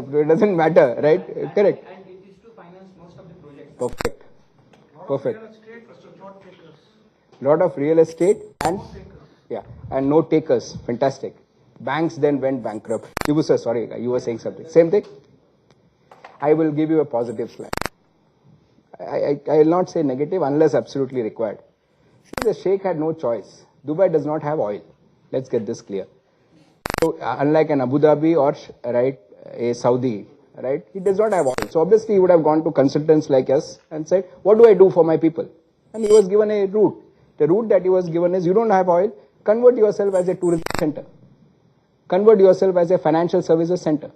bankrupt. It doesn't matter, right? Correct. And it is to finance most of the projects. Perfect. Perfect. Real estate, not takers. Lot of real estate and No takers. yeah, and no takers. Fantastic. Banks then went bankrupt. You were sorry, you were saying something. Same thing. I will give you a positive slide. I will not say negative unless absolutely required. See, the Sheikh had no choice. Dubai does not have oil. Let's get this clear. So, unlike an Abu Dhabi or right a Saudi, right, he does not have oil. So obviously he would have gone to consultants like us and said, what do I do for my people? And he was given a route. The route that he was given is, you don't have oil, convert yourself as a tourism center. Convert yourself as a financial services center.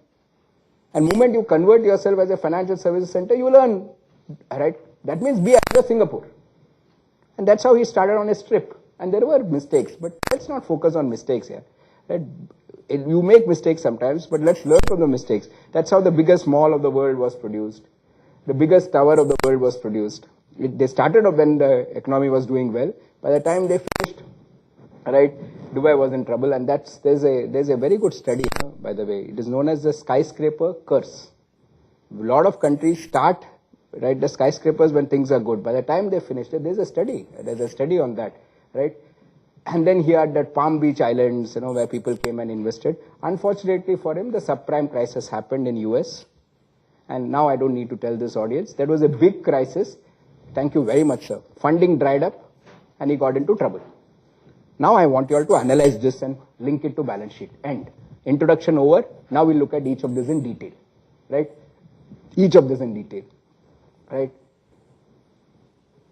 And moment you convert yourself as a financial services center, you will earn, right? That means be as Singapore. And that's how he started on his trip. And there were mistakes, but let's not focus on mistakes here. Right? You make mistakes sometimes, but let's learn from the mistakes. That's how the biggest mall of the world was produced. The biggest tower of the world was produced. They started off when the economy was doing well. By the time they finished, right, Dubai was in trouble. And there's a very good study, by the way. It is known as the skyscraper curse. A lot of countries start, right, the skyscrapers when things are good. By the time they finish it, there's a study on that, right? And then he had that Palm Beach Islands, where people came and invested. Unfortunately for him, the subprime crisis happened in US. And now I don't need to tell this audience. That was a big crisis. Thank you very much, sir. Funding dried up and he got into trouble. Now I want you all to analyze this and link it to balance sheet. End. Introduction over. Now we'll look at each of this in detail, right? Each of this in detail, right?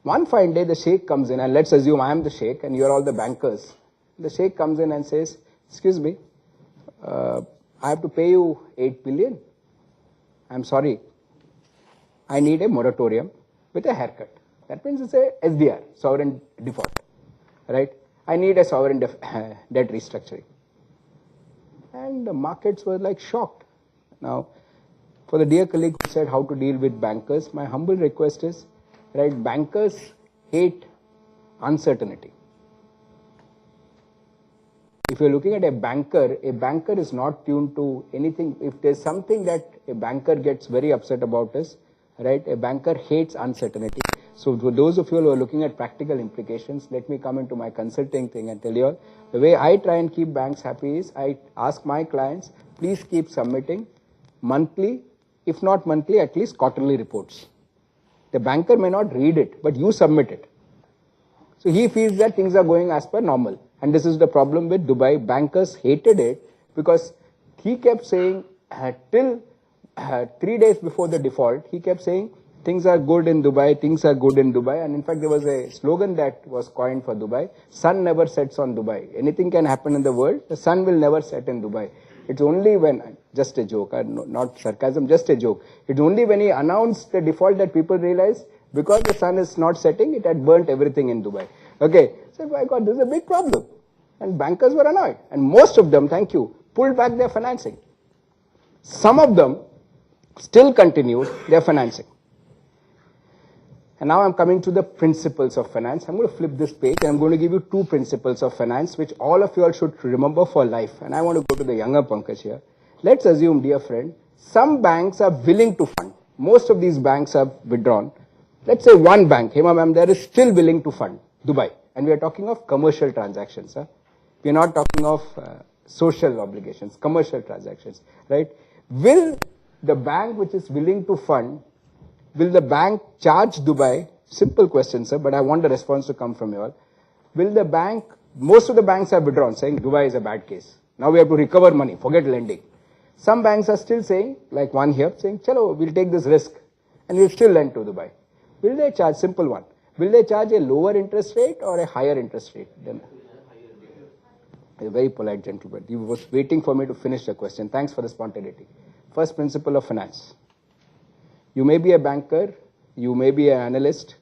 One fine day, the Sheikh comes in, and let's assume I am the Sheikh and you're all the bankers. The Sheikh comes in and says, excuse me, I have to pay you 8 billion. I'm sorry. I need a moratorium with a haircut. That means it's a SDR, sovereign default, right? I need a sovereign debt restructuring. And the markets were like shocked. Now, for the dear colleague who said how to deal with bankers, my humble request is, right, bankers hate uncertainty. If you're looking at a banker is not tuned to anything. If there's something that a banker gets very upset about is, right, a banker hates uncertainty. So for those of you who are looking at practical implications, let me come into my consulting thing and tell you all, the way I try and keep banks happy is I ask my clients, please keep submitting monthly, if not monthly, at least quarterly reports. The banker may not read it, but you submit it. So he feels that things are going as per normal. And this is the problem with Dubai. Bankers hated it because he kept saying till 3 days before the default, he kept saying things are good in Dubai, things are good in Dubai. And in fact, there was a slogan that was coined for Dubai. Sun never sets on Dubai. Anything can happen in the world. The sun will never set in Dubai. It's only when, just a joke, not sarcasm, just a joke. It's only when he announced the default that people realized because the sun is not setting, it had burnt everything in Dubai. Okay, so my God, this is a big problem. And bankers were annoyed. And most of them, thank you, pulled back their financing. Some of them still continued their financing. And now I'm coming to the principles of finance. I'm going to flip this page and I'm going to give you 2 principles of finance which all of you all should remember for life. And I want to go to the younger Pankaj here. Let's assume, dear friend, some banks are willing to fund. Most of these banks have withdrawn. Let's say one bank, Hema ma'am, there is still willing to fund Dubai. And we are talking of commercial transactions. Huh? We are not talking of social obligations, commercial transactions, right? Will the bank which is willing to fund, will the bank charge Dubai? Simple question, sir, but I want the response to come from you all. Will the bank, most of the banks have withdrawn, saying Dubai is a bad case. Now we have to recover money, forget lending. Some banks are still saying, like one here, saying, chalo, we'll take this risk and we'll still lend to Dubai. Will they charge, simple one, will they charge a lower interest rate or a higher interest rate? Then, a very polite gentleman. He was waiting for me to finish the question. Thanks for the spontaneity. First principle of finance. You may be a banker, you may be an analyst,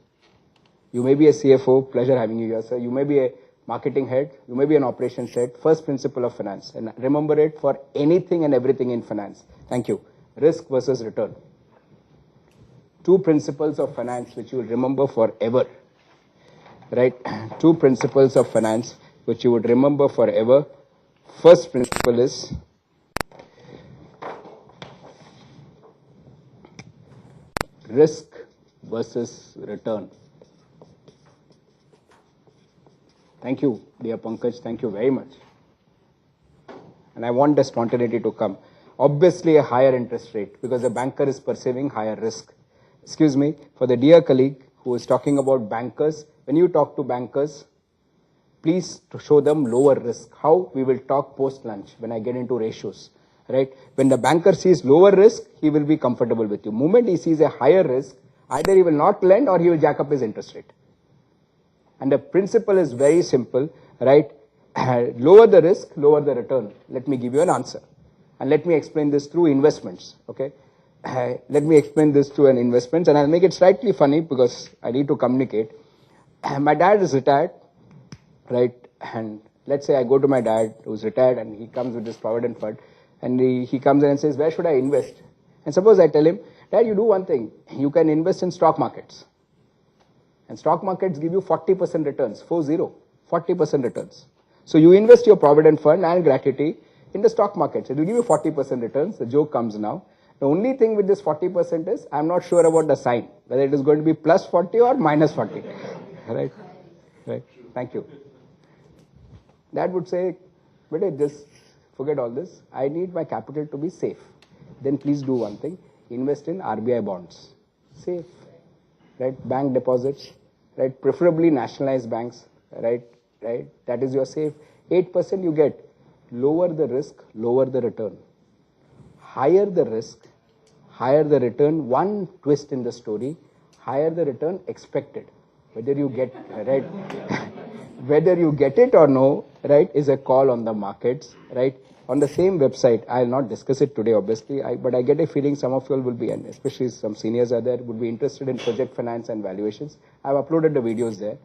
you may be a CFO, pleasure having you here, sir. You may be a marketing head, you may be an operations head. First principle of finance. And remember it for anything and everything in finance. Thank you. Risk versus return. 2 principles of finance which you will remember forever. Right? 2 principles of finance which you would remember forever. First principle is risk versus return. Thank you, dear Pankaj. Thank you very much. And I want the spontaneity to come. Obviously, a higher interest rate because the banker is perceiving higher risk. Excuse me, for the dear colleague who is talking about bankers, when you talk to bankers, please to show them lower risk. How? We will talk post lunch when I get into ratios. Right? When the banker sees lower risk, he will be comfortable with you. Moment he sees a higher risk, either he will not lend or he will jack up his interest rate. And the principle is very simple, right? Lower the risk, lower the return. Let me give you an answer. And let me explain this through investments, okay? Let me explain this through an investments, and I'll make it slightly funny because I need to communicate. My dad is retired, right? And let's say I go to my dad who's retired and he comes with this provident fund and he comes in and says, where should I invest? And suppose I tell him, Dad, you do one thing. You can invest in stock markets. And stock markets give you 40% returns, 40% returns. So you invest your provident fund and gratuity in the stock markets. It will give you 40% returns. The joke comes now. The only thing with this 40% is I'm not sure about the sign, whether it is going to be plus 40 or minus 40. Right? Right. Thank you. Dad would say, but just forget all this. I need my capital to be safe. Then please do one thing. Invest in RBI bonds. Safe. Right? Bank deposits. Right? Preferably nationalized banks. Right? Right? That is your safe. 8% you get. Lower the risk, lower the return. Higher the risk, higher the return. One twist in the story, higher the return expected. Whether you get, right? Whether you get it or no, right, is a call on the markets, right? On the same website, I'll not discuss it today, obviously, but I get a feeling some of you all will be, and especially some seniors are there, would be interested in project finance and valuations. I've uploaded the videos there.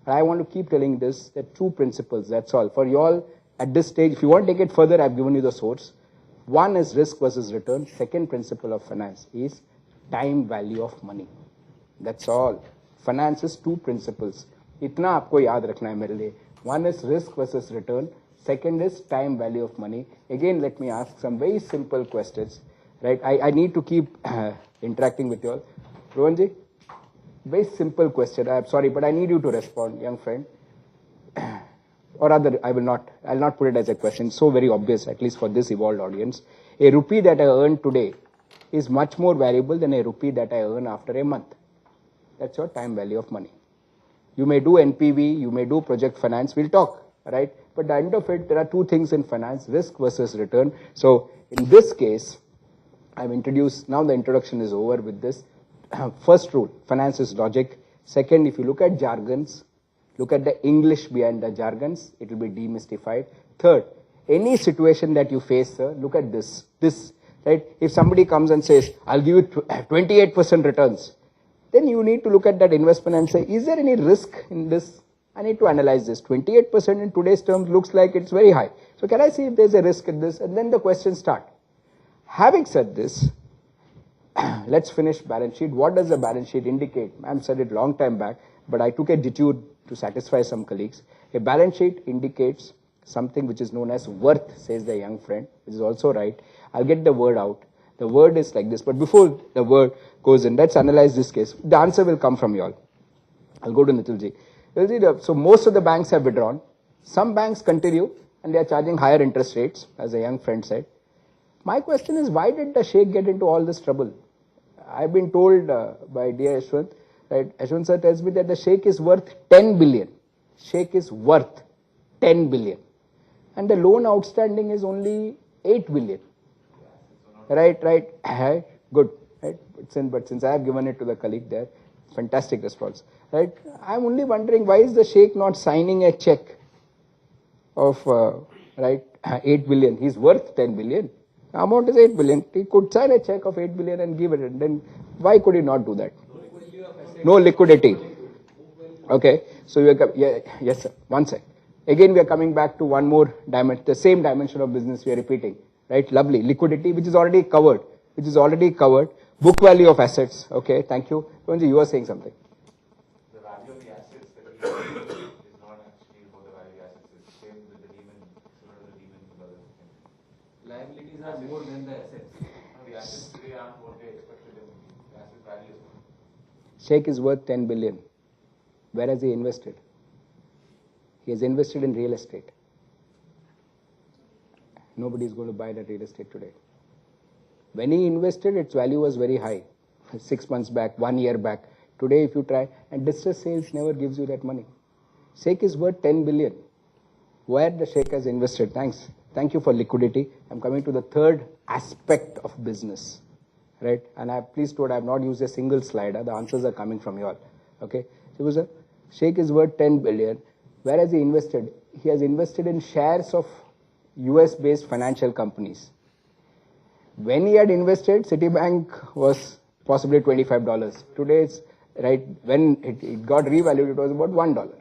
And I want to keep telling this, the two principles, that's all. For you all, at this stage, if you want to take it further, I've given you the source. One is risk versus return. Second principle of finance is time value of money. That's all. Finance is two principles. इतना आपको याद रखना है मेरे लिए. One is risk versus return. Second is time value of money. Again, let me ask some very simple questions. Right? I need to keep interacting with you all. Rohanji, very simple question. I'm sorry, but I need you to respond, young friend. Or rather, I'll not put it as a question. So very obvious, at least for this evolved audience. A rupee that I earn today is much more valuable than a rupee that I earn after a month. That's your time value of money. You may do NPV, you may do project finance, we'll talk, right? But at the end of it, there are two things in finance, risk versus return. So in this case, I've introduced, now the introduction is over with this. First rule, finance is logic. Second, if you look at jargons, look at the English behind the jargons, it will be demystified. Third, any situation that you face, sir, look at this, right? If somebody comes and says, I'll give you 28% returns, then you need to look at that investment and say, is there any risk in this? I need to analyze this. 28% in today's terms looks like it's very high. So can I see if there's a risk in this? And then the questions start. Having said this, let's finish balance sheet. What does the balance sheet indicate? I've said it long time back, but I took a detour to satisfy some colleagues. A balance sheet indicates something which is known as worth, says the young friend, which is also right. I'll get the word out. The word is like this, but before the word goes in, let's analyze this case. The answer will come from you all. I'll go to Nitilji. So most of the banks have withdrawn. Some banks continue and they are charging higher interest rates, as a young friend said. My question is, why did the Sheikh get into all this trouble? I've been told by dear Ashwant, right? Ashwant sir tells me that the Sheikh is worth 10 billion. Sheikh is worth 10 billion. And the loan outstanding is only 8 billion. Right. Good. Right? But since I have given it to the colleague there, fantastic response. Right? I'm only wondering, why is the Sheikh not signing a check of 8 billion? He's worth 10 billion. The amount is 8 billion. He could sign a check of 8 billion and give it. And then why could he not do that? No liquidity. Okay. So yes, sir. One sec. Again, we are coming back to one more dimension, the same dimension of business we are repeating. Right? Lovely. Liquidity, which is already covered. Book value of assets. Okay. Thank you. Ronji, you were saying something. The value of the assets that we have is not actually what the value of the assets is. Same with the demon, similar to the demon brothers. Liabilities are more than the assets. No, the assets today aren't what they expected them to be. The asset value is more. Sheikh is worth 10 billion. Where has he invested? He has invested in real estate. Nobody is going to buy that real estate today. When he invested, its value was very high. 6 months back, 1 year back. Today, if you try, and distress sales never gives you that money. Sheikh is worth 10 billion. Where the Sheikh has invested? Thanks. Thank you for liquidity. I'm coming to the third aspect of business, right? And please note, I have not used a single slide. The answers are coming from you all. Okay. So, Sheikh is worth 10 billion. Where has he invested? He has invested in shares of US-based financial companies. When he had invested, Citibank was possibly $25. Today, it's right. When it got revalued, it was about $1.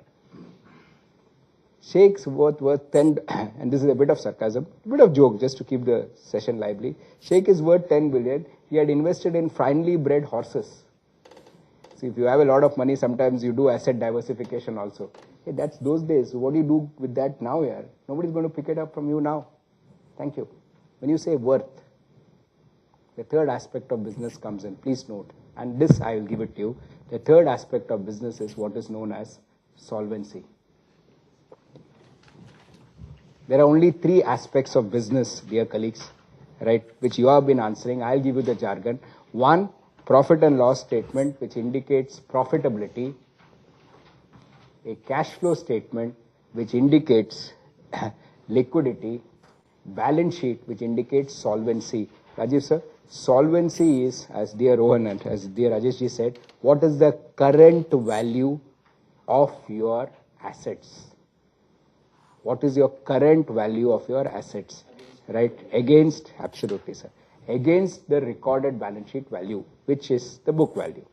Sheikh's worth 10, and this is a bit of sarcasm, a bit of joke, just to keep the session lively. Sheikh is worth 10 billion. He had invested in finely bred horses. See, if you have a lot of money, sometimes you do asset diversification also. Hey, that's those days. So what do you do with that now here? Nobody's going to pick it up from you now. Thank you. When you say worth, the third aspect of business comes in. Please note, and this I will give it to you. The third aspect of business is what is known as solvency. There are only 3 aspects of business, dear colleagues, right, which you have been answering. I'll give you the jargon. 1, profit and loss statement, which indicates profitability. A cash flow statement, which indicates liquidity. Balance sheet, which indicates solvency. Rajiv sir, solvency is, as dear Rohan and as dear Rajesh ji said, what is the current value of your assets? What is your current value of your assets, right? Against, absolutely, sir. Against the recorded balance sheet value, which is the book value,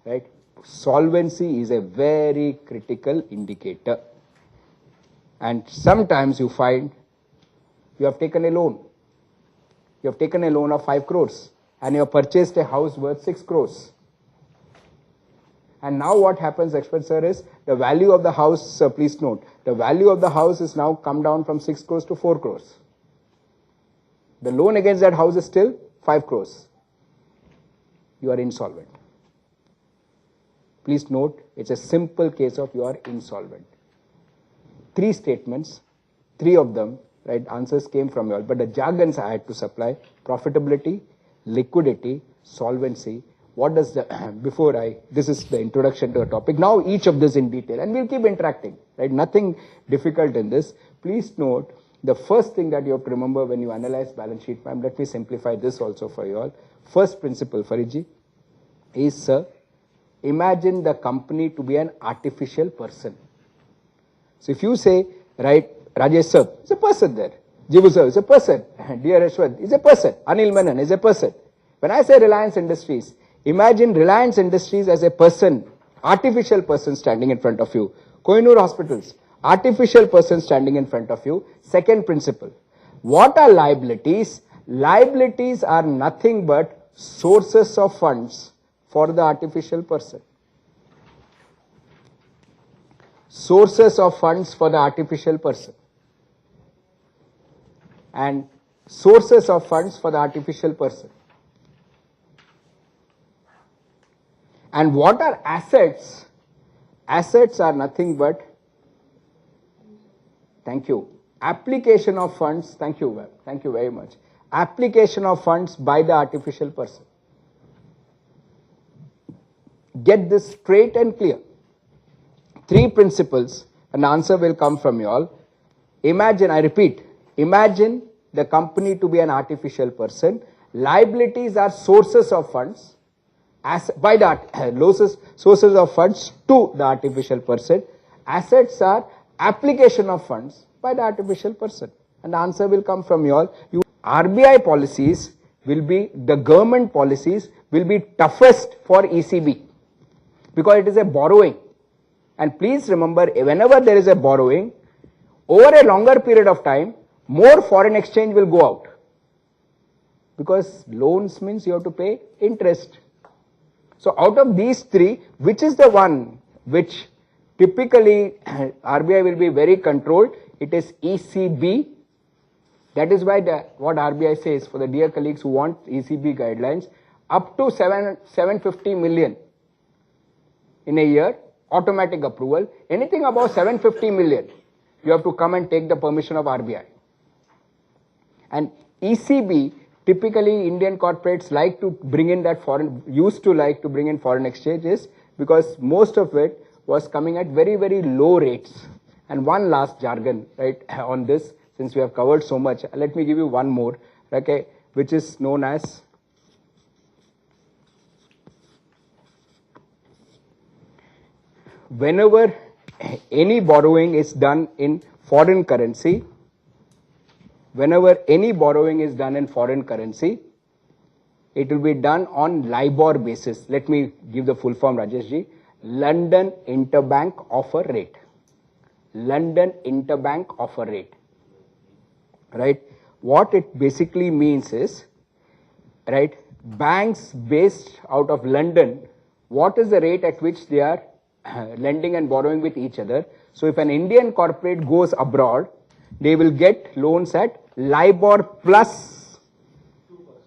right? Solvency is a very critical indicator. And sometimes you find you have taken a loan. You have taken a loan of 5 crores and you have purchased a house worth 6 crores. And now what happens, expert sir, is the value of the house, please note, the value of the house is now come down from 6 crores to 4 crores. The loan against that house is still 5 crores. You are insolvent. Please note, it's a simple case of you are insolvent. 3 statements, 3 of them, right, answers came from you all, but the jargons I had to supply: profitability, liquidity, solvency. What does the, this is the introduction to the topic. Now each of this in detail, and we'll keep interacting, right? Nothing difficult in this. Please note, the first thing that you have to remember when you analyze balance sheet, ma'am, let me simplify this also for you all. First principle, Faridji, is, sir, imagine the company to be an artificial person. So if you say, right, Rajesh sir, is a person there. Jibu sir is a person. Dear Ashwat is a person. Anil Menon is a person. When I say Reliance Industries, imagine Reliance Industries as a person, artificial person standing in front of you. Kohinoor Hospitals, artificial person standing in front of you. Second principle. What are liabilities? Liabilities are nothing but sources of funds for the artificial person. Sources of funds for the artificial person. And sources of funds for the artificial person. And what are assets? Assets are nothing but, thank you, application of funds, thank you very much, application of funds by the artificial person. Get this straight and clear. 3 principles, an answer will come from you all. Imagine, I repeat, imagine the company to be an artificial person. Liabilities are sources of funds. By the sources of funds to the artificial person. Assets are application of funds by the artificial person. And the answer will come from you all. RBI policies will be, the government policies will be toughest for ECB because it is a borrowing. And please remember, whenever there is a borrowing, over a longer period of time, more foreign exchange will go out. Because loans means you have to pay interest. So out of these 3, which is the one which typically RBI will be very controlled? It is ECB. That is why what RBI says, for the dear colleagues who want ECB guidelines, up to 750 million in a year, automatic approval. Anything above 750 million, you have to come and take the permission of RBI. And ECB, typically Indian corporates like to bring in that used to like to bring in foreign exchanges because most of it was coming at very, very low rates. And one last jargon, right, on this, since we have covered so much, let me give you one more, okay, which is known as whenever any borrowing is done in foreign currency, it will be done on LIBOR basis. Let me give the full form, Rajesh ji. London Interbank Offer Rate. London Interbank Offer Rate. Right? What it basically means is, right, banks based out of London, what is the rate at which they are lending and borrowing with each other? So if an Indian corporate goes abroad, they will get loans at LIBOR plus,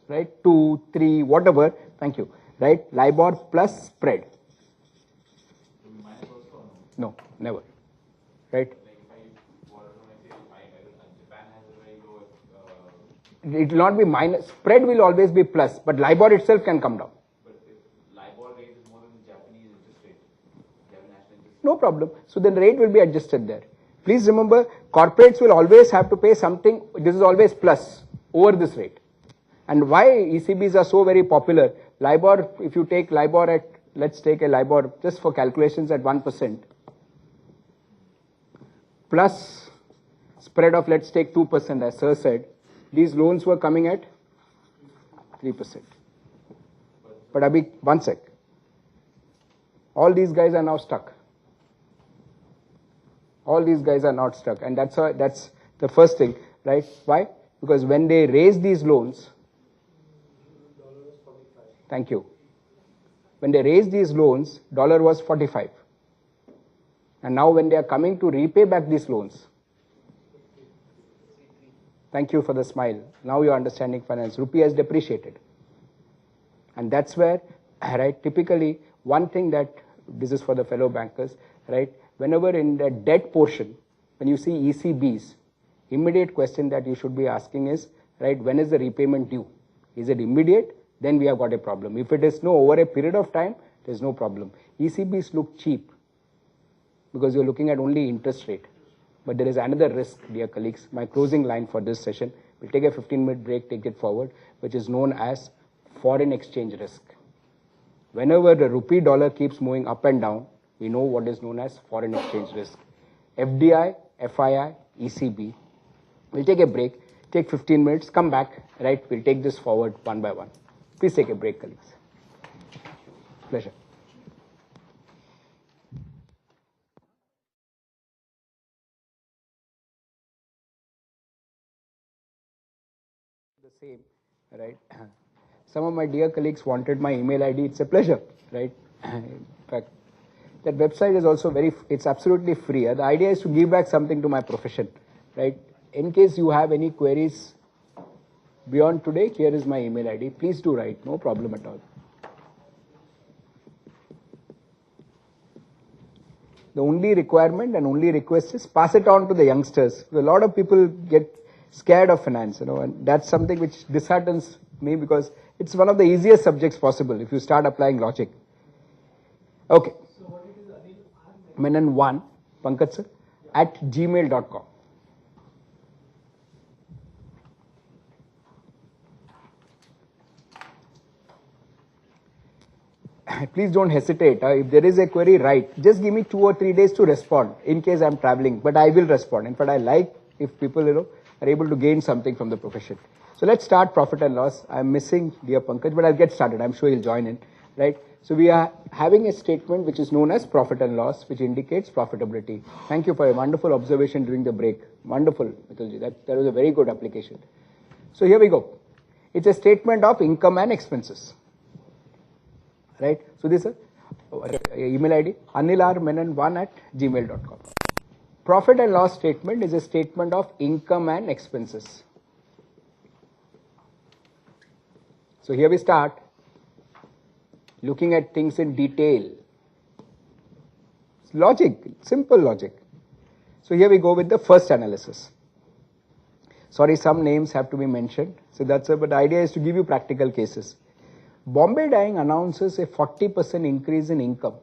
right, 2, 3, whatever, thank you, right, LIBOR plus spread. No, never, right? It will not be minus, spread will always be plus, but LIBOR itself can come down. But if LIBOR rate is more than the Japanese interest rate, Japanese national interest No problem. So then the rate will be adjusted there. Please remember, corporates will always have to pay something, this is always plus over this rate. And why ECBs are so very popular, LIBOR, if you take LIBOR at, let's take a LIBOR just for calculations at 1%, plus spread of, let's take 2%, as Sir said, these loans were coming at 3%. But Abhi, one sec. All these guys are now stuck. All these guys are not stuck. And that's why, that's the first thing, right? Why? Because when they raise these loans, thank you. When they raised these loans, dollar was 45. And now when they are coming to repay back these loans, thank you for the smile. Now you're understanding finance. Rupee has depreciated. And that's where, right, typically one thing that, this is for the fellow bankers, right, whenever in the debt portion, when you see ECBs, immediate question that you should be asking is, right, when is the repayment due? Is it immediate? Then we have got a problem. If it is no over a period of time, there's no problem. ECBs look cheap because you're looking at only interest rate. But there is another risk, dear colleagues. My closing line for this session, we'll take a 15-minute break, take it forward, which is known as foreign exchange risk. Whenever the rupee dollar keeps moving up and down, we know what is known as foreign exchange risk. FDI, FII, ECB. We'll take a break, take 15 minutes, come back, right? We'll take this forward one by one. Please take a break, colleagues. Pleasure. The same, right? Some of my dear colleagues wanted my email ID. It's a pleasure, right? In fact, that website is also it's absolutely free. The idea is to give back something to my profession, right? In case you have any queries beyond today, here is my email ID. Please do write, no problem at all. The only requirement and only request is pass it on to the youngsters. A lot of people get scared of finance, and that's something which disheartens me because it's one of the easiest subjects possible if you start applying logic. Okay. So what it is, Anil? Menon1, Pankaj sir, at gmail.com. Please don't hesitate. If there is a query, write. Just give me 2 or 3 days to respond in case I'm traveling, but I will respond. In fact, I like if people, are able to gain something from the profession. So let's start profit and loss. I'm missing dear Pankaj, but I'll get started. I'm sure he'll join in, right? So we are having a statement which is known as profit and loss, which indicates profitability. Thank you for a wonderful observation during the break. Wonderful, Mitulji. That was a very good application. So here we go. It's a statement of income and expenses. Right? So this is email ID, anilrmenon1 at gmail.com. Profit and loss statement is a statement of income and expenses. So here we start looking at things in detail. Logic, simple logic. So here we go with the first analysis. Sorry, some names have to be mentioned. So but the idea is to give you practical cases. Bombay Dyeing announces a 40% increase in income.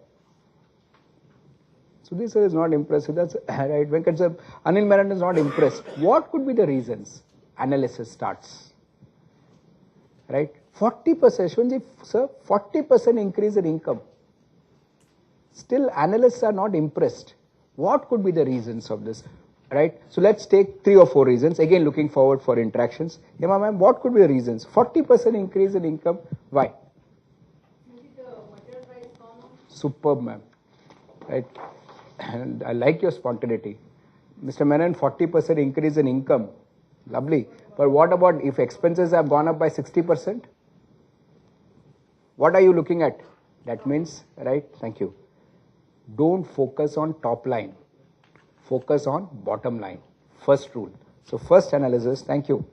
So this is not impressive. That's right. Venkat sir, Anil Menon is not impressed. What could be the reasons? Analysis starts. Right? 40%, Shwanji, sir, 40% increase in income. Still, analysts are not impressed. What could be the reasons of this? Right? So let's take 3 or 4 reasons. Again, looking forward for interactions. Yama ma'am, what could be the reasons? 40% increase in income. Why? Maybe the material price gone up. Superb, ma'am. Right? And I like your spontaneity. Mr. Menon, 40% increase in income. Lovely. But what about if expenses have gone up by 60%? What are you looking at? That means, right? Thank you. Don't focus on top line. Focus on bottom line. First rule. So first analysis, thank you.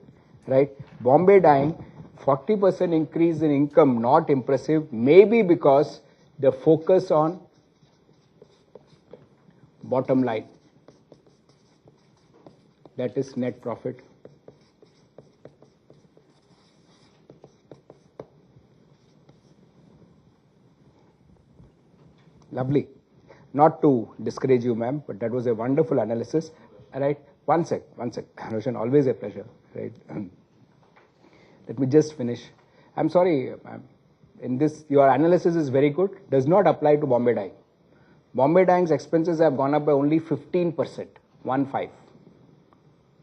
Right? Bombay Dyeing, 40% increase in income, not impressive. Maybe because the focus on bottom line. That is net profit. Lovely. Not to discourage you, ma'am, but that was a wonderful analysis. All right. One sec. Roshan, always a pleasure. Right. Let me just finish. I'm sorry, ma'am. In this, your analysis is very good. Does not apply to Bombay Dyeing. Bombay Dyeing's expenses have gone up by only 15%. 1-5.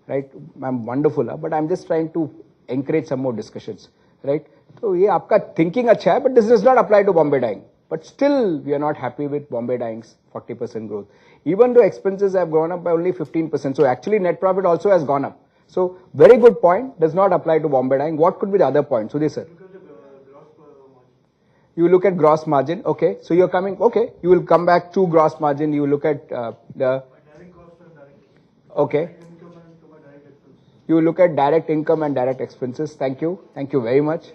Right. Ma'am, wonderful. But I'm just trying to encourage some more discussions. Right. So, ये आपका thinking अच्छा है, but this does not apply to Bombay Dyeing. But still, we are not happy with Bombay Dyeing's 40% growth. Even though expenses have gone up by only 15%. So actually net profit also has gone up. So very good point, does not apply to Bombay Dyeing. What could be the other point? Sudhir sir. Look at the gross margin. You look at gross margin, okay. So you're coming, okay. You will come back to gross margin. You look at the... My direct cost and direct. Okay. Direct income and to my direct expenses. You look at direct income and direct expenses. Thank you. Thank you very much.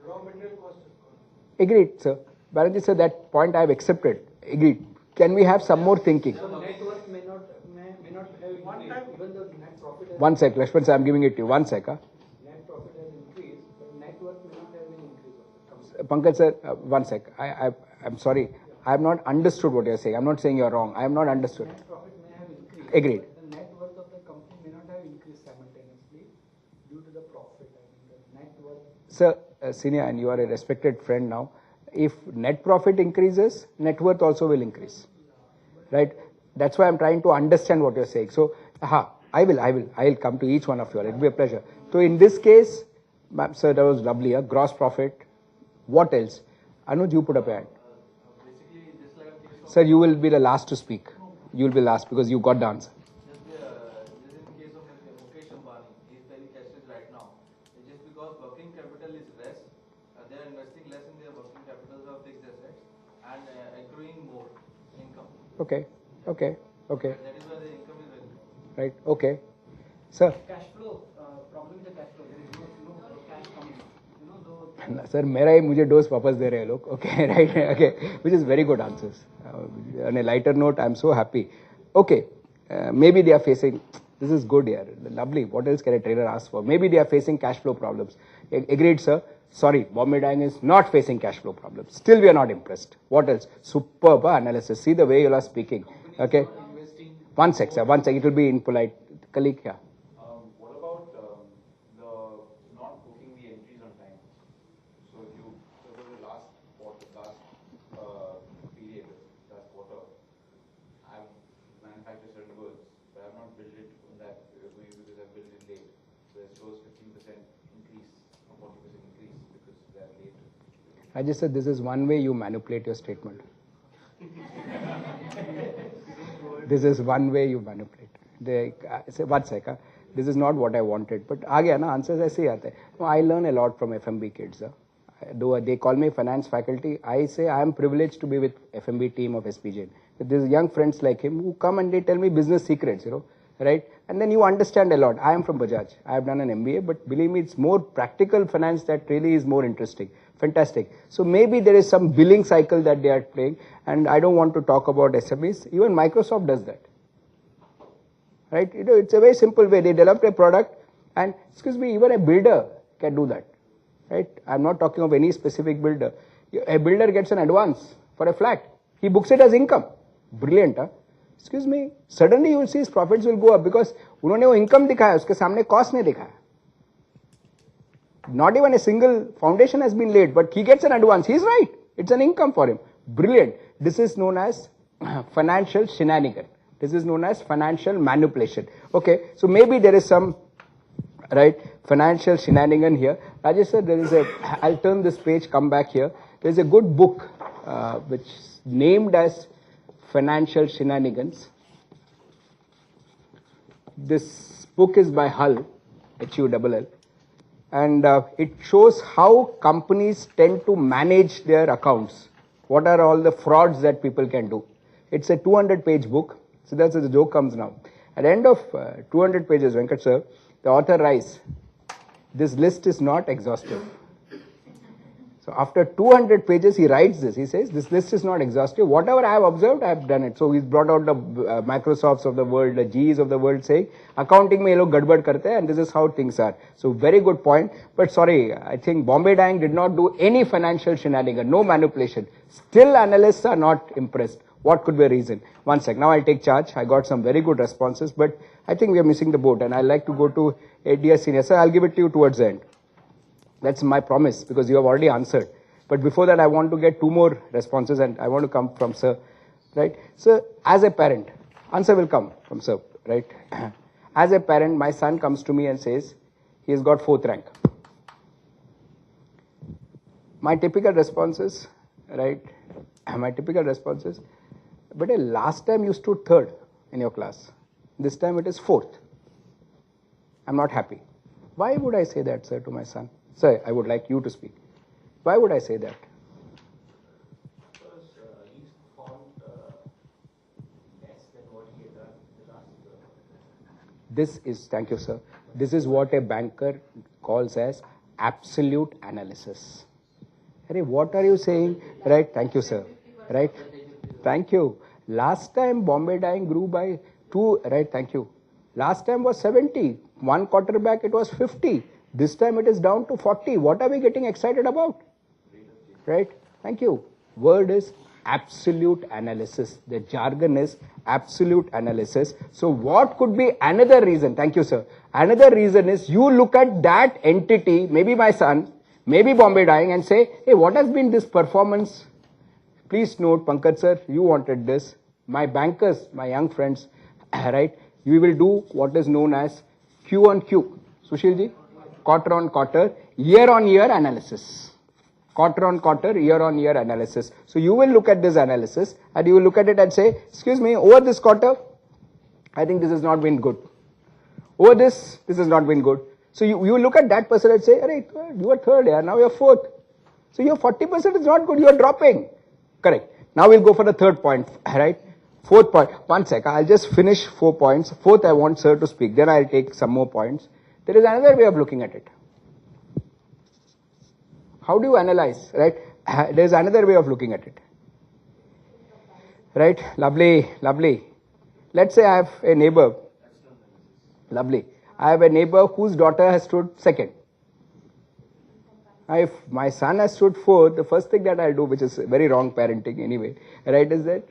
Raw material cost is gone. Agreed, sir. Balaji sir, that point I have accepted. Agreed. Can we have some more thinking? So net worth may not have One increased, time- even though net profit has One sec, Lakshman sir, I'm giving it to you. 1 sec. Huh? net profit has increased, but net worth may not have been increased. Pankaj sir, 1 sec. I'm sorry. I have not understood what you're saying. I'm not saying you're wrong. I have not understood. Net profit may have increased. Agreed. But the net worth of the company may not have increased simultaneously due to the profit. I mean, the net worth. Sir, senior, and you are a respected friend now. If net profit increases, net worth also will increase. Right? That's why I'm trying to understand what you're saying. So, I'll come to each one of you. It'll be a pleasure. So, in this case, ma'am, sir, that was lovely. Gross profit. What else? Anuj, you put up a hand. Basically, just like a case of Sir, you will be the last to speak. You will be last because you got the answer. just in case of Mukesh Ambani, he's very cashless right now. It's just because working capital is less, they are investing less in their working capital of fixed assets and accruing more income. Okay. That is why the income is very low. Right. Okay. Sir. Cash flow, problem with the cash flow, there is no cash coming. You know, though Sir, मेरा ही मुझे dose वापस दे रहे हैं लोग. Okay, right. Okay, which is very good answers. On a lighter note, I'm so happy. Okay, maybe they are facing. This is good here. Lovely. What else can a trader ask for? Maybe they are facing cash flow problems. Agreed, sir. Sorry, Bombay Dyeing is not facing cash flow problems. Still, we are not impressed. What else? Superb analysis. See the way you are speaking. Okay. 1 sec, sir. 1 sec. It will be impolite. Colleague here. What about the not booking the entries on time? So if you so the last period, last quarter, I've manufactured certain goods, but I've not billed it on that because I've billed it late. So it shows 15% increase or 40% increase because they're late. I just said this is one way you manipulate your statement. This is one way you manipulate. Say 1 sec. This is not what I wanted. But आ गया ना answers ऐसे ही आते हैं. No, I learn a lot from FMB kids. Though they call me finance faculty, I say I am privileged to be with FMB team of SPJ. But there's young friends like him who come and they tell me business secrets. right? And then you understand a lot. I am from Bajaj. I have done an MBA, but believe me, it's more practical finance that really is more interesting. Fantastic. So maybe there is some billing cycle that they are playing, and I don't want to talk about SMEs. Even Microsoft does that. Right? You know, it's a very simple way. They developed a product, and excuse me, even a builder can do that. Right? I'm not talking of any specific builder. A builder gets an advance for a flat. He books it as income. Brilliant, huh? Excuse me. Suddenly you will see his profits will go up because उन्होंने वो income दिखाया, उसके सामने cost नहीं दिखाया. Not even a single foundation has been laid, but he gets an advance. He's right. It's an income for him. Brilliant. This is known as financial shenanigan. This is known as financial manipulation. Okay, so maybe there is some, right, financial shenanigan here. Rajesh sir, there is a, I'll turn this page, come back here. There is a good book which is named as Financial Shenanigans. This book is by Hull, Hull. And it shows how companies tend to manage their accounts. What are all the frauds that people can do? It's a 200-page book. So that's where the joke comes now. At the end of 200 pages, Venkat sir, the author writes, this list is not exhaustive. So after 200 pages, he writes this. He says, this list is not exhaustive. Whatever I have observed, I have done it. So he's brought out the Microsofts of the world, the GEs of the world saying, accounting mein ye log gadbad karte hai, and this is how things are. So very good point. But sorry, I think Bombay Dyeing did not do any financial shenanigan, no manipulation. Still analysts are not impressed. What could be a reason? One sec. Now I'll take charge. I got some very good responses, but I think we are missing the boat, and I'd like to go to a dear senior. Sir, I'll give it to you towards the end. That's my promise, because you have already answered. But before that, I want to get two more responses, and I want to come from sir, right? Sir, as a parent, answer will come from sir, right? As a parent, my son comes to me and says, he has got 4th rank. My typical response is, right? My typical response is, but last time you stood 3rd in your class. This time it is 4th. I'm not happy. Why would I say that, sir, to my son? Sir, I would like you to speak. Why would I say that? Because he's performed less than what he had done in the last This is, thank you, sir. This is what a banker calls as absolute analysis. Hey, what are you saying? Right, thank you, sir. Right, thank you. Last time Bombay Dyeing grew by 2, right, thank you. Last time was 70. 1 quarter back it was 50. This time it is down to 40. What are we getting excited about? Right? Thank you. Word is absolute analysis. The jargon is absolute analysis. So what could be another reason? Thank you, sir. Another reason is you look at that entity, maybe my son, maybe Bombay Dyeing, and say, hey, what has been this performance? Please note, Pankaj sir, you wanted this. My bankers, my young friends, right? We will do what is known as Q on Q. Sushil ji? Quarter on quarter, year on year analysis. Quarter on quarter, year on year analysis. So you will look at this analysis and you will look at it and say, excuse me, over this quarter, I think this has not been good. Over this has not been good. So you look at that person and say, hey, you are 3rd, yeah, now you are 4th. So your 40% is not good, you are dropping. Correct. Now we'll go for the 3rd point, right? 4th point. One sec, I'll just finish 4 points. 4th, I want sir to speak. Then I'll take some more points. There is another way of looking at it. How do you analyze, right? There's another way of looking at it. Right? Lovely, lovely. Let's say I have a neighbor. Lovely. I have a neighbor whose daughter has stood 2nd. If my son has stood 4th, the first thing that I'll do, which is very wrong parenting anyway, right, is that